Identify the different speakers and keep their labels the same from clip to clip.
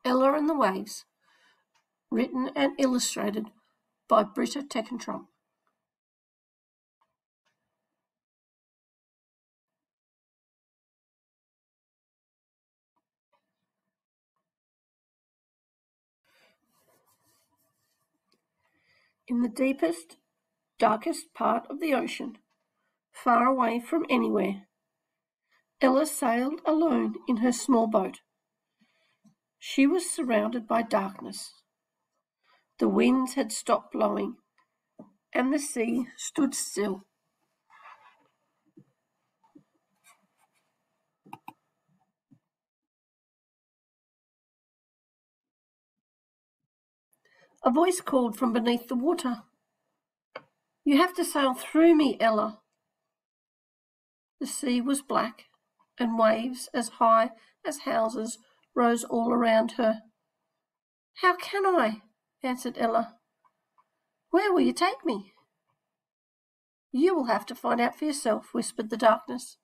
Speaker 1: Ella and the Waves, written and illustrated by Britta Teckentrup. In the deepest, darkest part of the ocean, far away from anywhere, Ella sailed alone in her small boat. She was surrounded by darkness. The winds had stopped blowing, and the sea stood still. A voice called from beneath the water. "You have to sail through me, Ella." The sea was black, and waves as high as houses rose all around her. "How can I?" answered Ella. "Where will you take me?" "You will have to find out for yourself," whispered the darkness.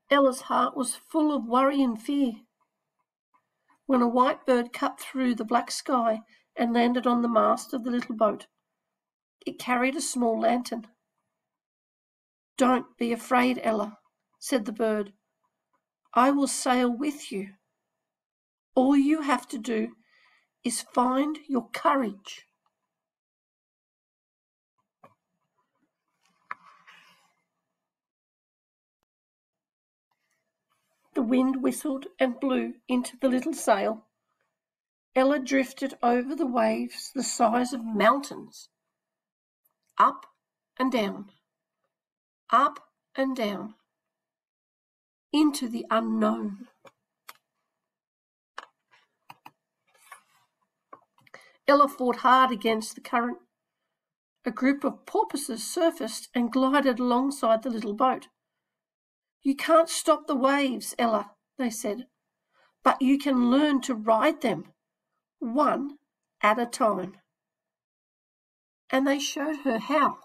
Speaker 1: Ella's heart was full of worry and fear when a white bird cut through the black sky and landed on the mast of the little boat. It carried a small lantern. "Don't be afraid, Ella," said the bird. "I will sail with you. All you have to do is find your courage." The wind whistled and blew into the little sail. Ella drifted over the waves the size of mountains, up and down, into the unknown. Ella fought hard against the current. A group of porpoises surfaced and glided alongside the little boat. "You can't stop the waves, Ella," they said, "but you can learn to ride them, one at a time." And they showed her how.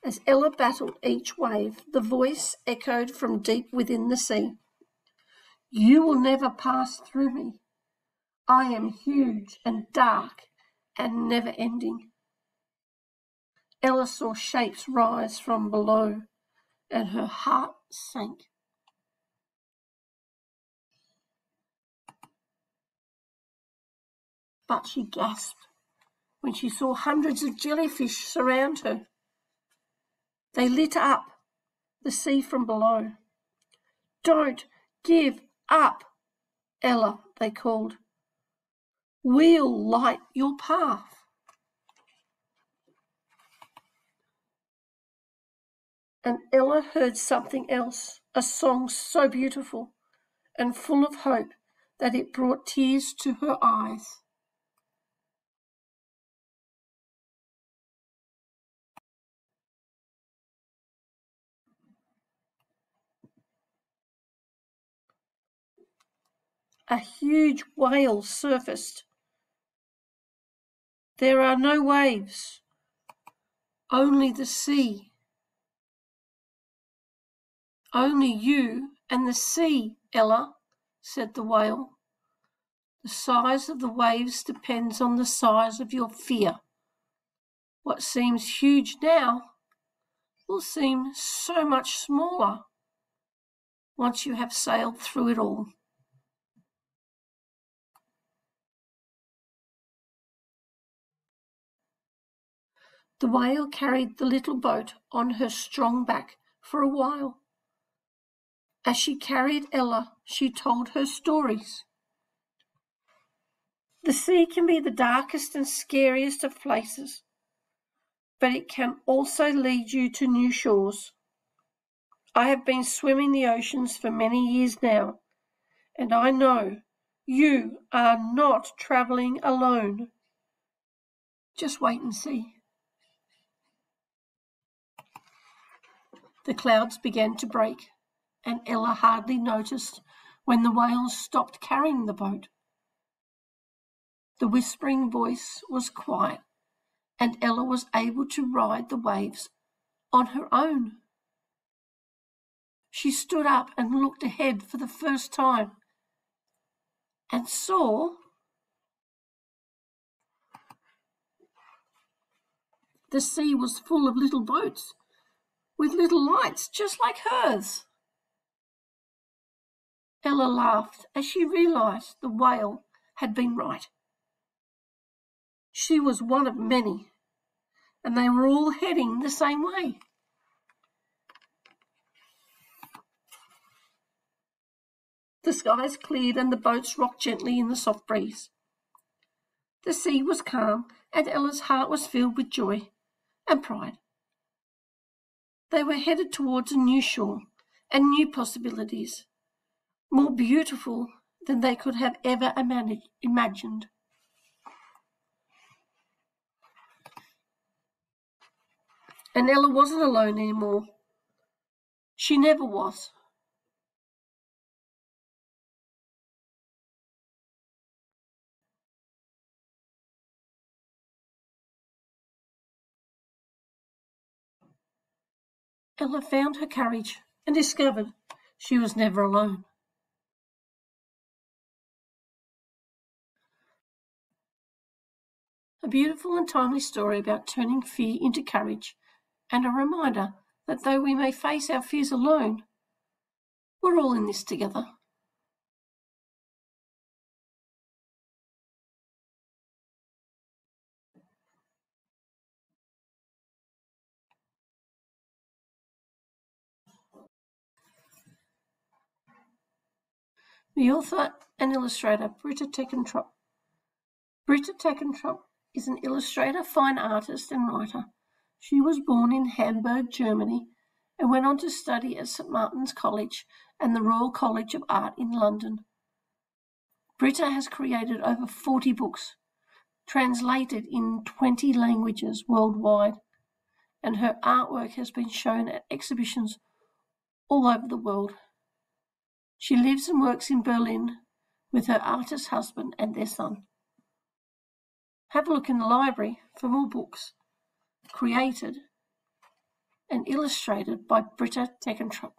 Speaker 1: As Ella battled each wave, the voice echoed from deep within the sea. "You will never pass through me. I am huge and dark and never-ending." Ella saw shapes rise from below, and her heart sank. But she gasped when she saw hundreds of jellyfish surround her. They lit up the sea from below. "Don't give up, Ella," they called. "We'll light your path." And Ella heard something else, a song so beautiful and full of hope that it brought tears to her eyes. A huge whale surfaced. "There are no waves, only the sea. Only you and the sea, Ella," said the whale. "The size of the waves depends on the size of your fear. What seems huge now will seem so much smaller once you have sailed through it all." The whale carried the little boat on her strong back for a while. As she carried Ella, she told her stories. The sea can be the darkest and scariest of places, but it can also lead you to new shores. I have been swimming the oceans for many years now, and I know you are not travelling alone. Just wait and see. The clouds began to break, and Ella hardly noticed when the whales stopped carrying the boat. The whispering voice was quiet and Ella was able to ride the waves on her own. She stood up and looked ahead for the first time and saw the sea was full of little boats with little lights just like hers. Ella laughed as she realised the whale had been right. She was one of many, and they were all heading the same way. The skies cleared and the boats rocked gently in the soft breeze. The sea was calm, and Ella's heart was filled with joy and pride. They were headed towards a new shore and new possibilities, more beautiful than they could have ever imagined. And Ella wasn't alone anymore. She never was. Ella found her courage and discovered she was never alone. A beautiful and timely story about turning fear into courage, and a reminder that though we may face our fears alone, we're all in this together. The author and illustrator, Britta Teckentrup. Britta Teckentrup is an illustrator, fine artist and writer. She was born in Hamburg, Germany, and went on to study at St Martin's College and the Royal College of Art in London. Britta has created over 40 books, translated in 20 languages worldwide, and her artwork has been shown at exhibitions all over the world. She lives and works in Berlin with her artist husband and their son. Have a look in the library for more books created and illustrated by Britta Teckentrup.